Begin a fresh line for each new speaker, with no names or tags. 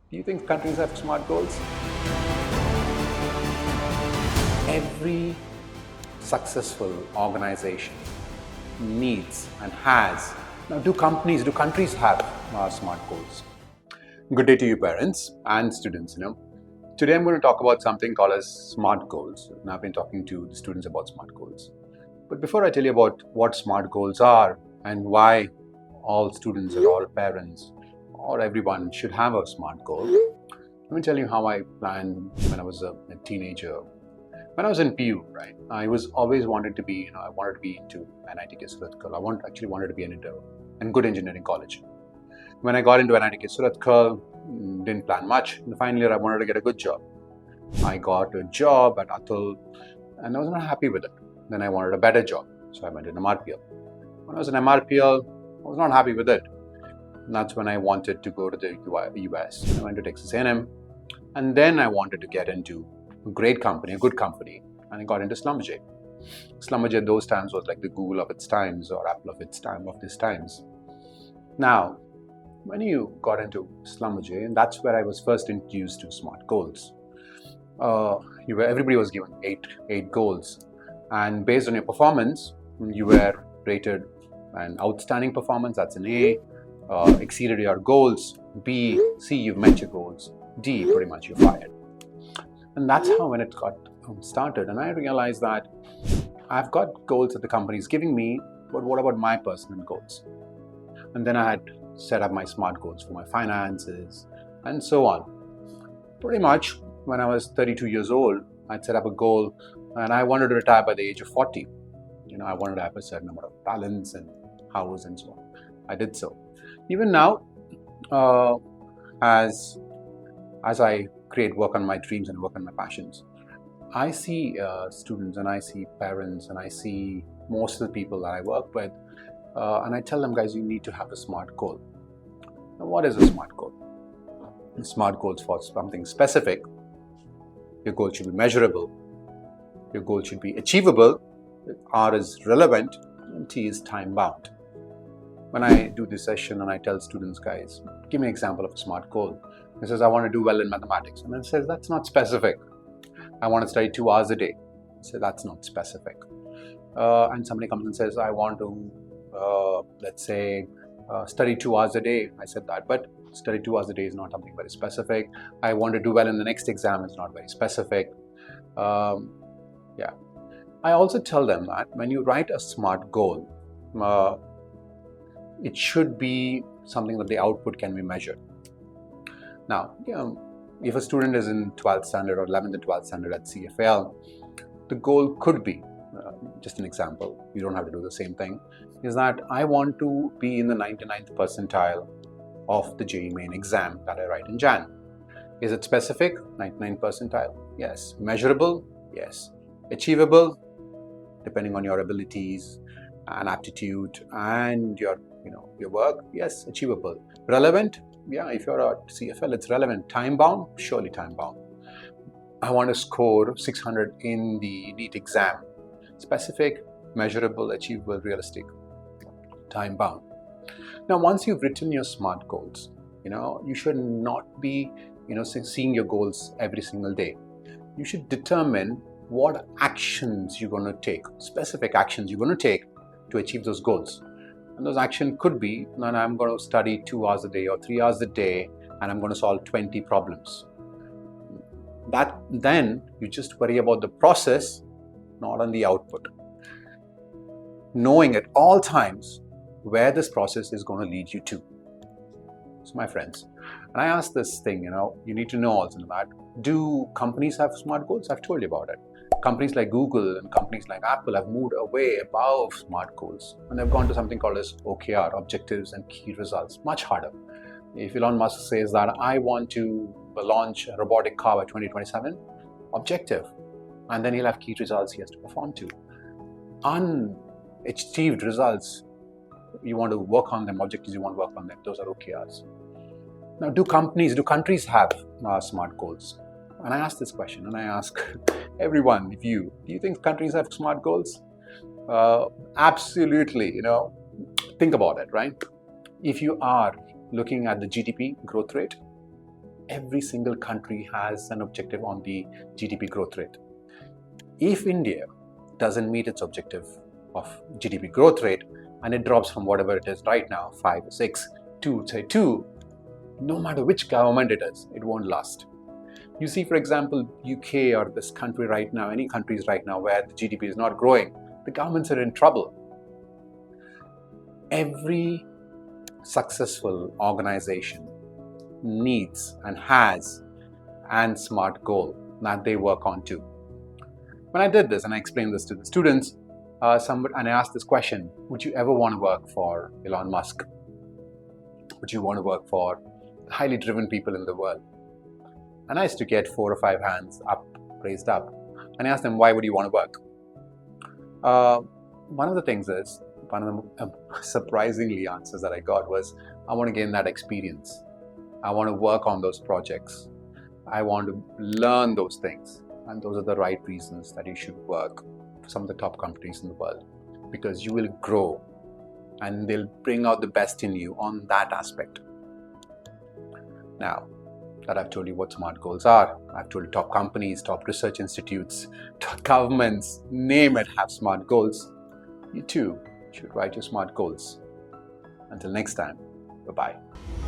Do you think countries have smart goals? Every successful organization needs and has. Now, do countries have smart goals? Good day to you, parents and students. Today I'm going to talk about something called as smart goals. And I've been talking to the students about smart goals. But before I tell you about what smart goals are and why all students or all parents or everyone should have a smart goal, let me tell you how I planned when I was a teenager. When I was in PU, right, I was always wanted to be, I wanted to be into NIT Surathkal. Actually wanted to be in good engineering college. When I got into NIT Surathkal, didn't plan much. In the final year, I wanted to get a good job. I got a job at Atul, and I was not happy with it. Then I wanted a better job, so I went in MRPL. When I was in MRPL, I was not happy with it. And that's when I wanted to go to the US. I went to Texas A&M, and then I wanted to get into a great company, a good company, and I got into Schlumberger. Schlumberger those times was like the Google of its times or Apple of its time of these times. Now, when you got into Schlumberger, and that's where I was first introduced to smart goals. Everybody was given eight goals, and based on your performance, you were rated an outstanding performance. That's an A. Exceeded your goals. B, C, you've met your goals. D, pretty much you're fired. And that's how when it got started. And I realized that I've got goals that the company is giving me, but what about my personal goals? And then I had set up my smart goals for my finances and so on. Pretty much when I was 32 years old, I'd set up a goal and I wanted to retire by the age of 40. I wanted to have a certain amount of balance and house and so on. I did so. Even now, as I work on my dreams and work on my passions, I see students and I see parents and I see most of the people that I work with, and I tell them, guys, you need to have a smart goal. Now, what is a smart goal? A smart goal is for something specific. Your goal should be measurable. Your goal should be achievable. R is relevant, and T is time bound. When I do this session and I tell students, guys, give me an example of a smart goal. It says, I want to do well in mathematics. And it says, that's not specific. I want to study 2 hours a day. I say, that's not specific. And somebody comes and says, I want to, study 2 hours a day. I said that, but study 2 hours a day is not something very specific. I want to do well in the next exam is not very specific. I also tell them that when you write a smart goal, it should be something that the output can be measured. Now, if a student is in 12th standard or 11th and 12th standard at CFL, the goal could be, just an example, you don't have to do the same thing, is that I want to be in the 99th percentile of the JEE main exam that I write in Jan. Is it specific? 99th percentile? Yes. Measurable? Yes. Achievable? Depending on your abilities and aptitude and your work? Yes, achievable. Relevant? Yeah, if you're at CFL, it's relevant. Time bound? Surely time bound. I want to score 600 in the NEET exam. Specific, measurable, achievable, realistic. Time bound. Now, once you've written your SMART goals, you should not be, seeing your goals every single day. You should determine what actions you're going to take, specific actions you're going to take to achieve those goals. And those actions could be that I'm going to study 2 hours a day or 3 hours a day and I'm going to solve 20 problems. Then you just worry about the process, not on the output. Knowing at all times where this process is going to lead you to. So my friends, and I asked this thing, you need to know also that, do companies have smart goals? I've told you about it. Companies like Google and companies like Apple have moved away above smart goals and they've gone to something called as OKR, objectives and key results, much harder. If Elon Musk says that I want to launch a robotic car by 2027, objective, and then he'll have key results he has to perform to. Unachieved results, you want to work on them, objectives you want to work on them, those are OKRs. Now, do countries have smart goals? And I ask this question, and I ask everyone, do you think countries have smart goals? Absolutely, think about it, right? If you are looking at the GDP growth rate, every single country has an objective on the GDP growth rate. If India doesn't meet its objective of GDP growth rate and it drops from whatever it is right now, 5 or 6, to say 2, no matter which government it is, it won't last. You see, for example, UK or this country right now, any countries right now where the GDP is not growing, the governments are in trouble. Every successful organization needs and has an SMART goal that they work on too. When I did this and I explained this to the students, and I asked this question, would you ever want to work for Elon Musk? Would you want to work for highly driven people in the world? And I used to get 4 or 5 hands up, raised up. And I asked them, why would you want to work? One of the things is, one of the surprisingly answers that I got was, I want to gain that experience. I want to work on those projects. I want to learn those things. And those are the right reasons that you should work for some of the top companies in the world, because you will grow and they'll bring out the best in you on that aspect. Now that I've told you what SMART goals are, I've told you top companies, top research institutes, top governments, name it, have SMART goals. You too should write your SMART goals. Until next time, bye-bye.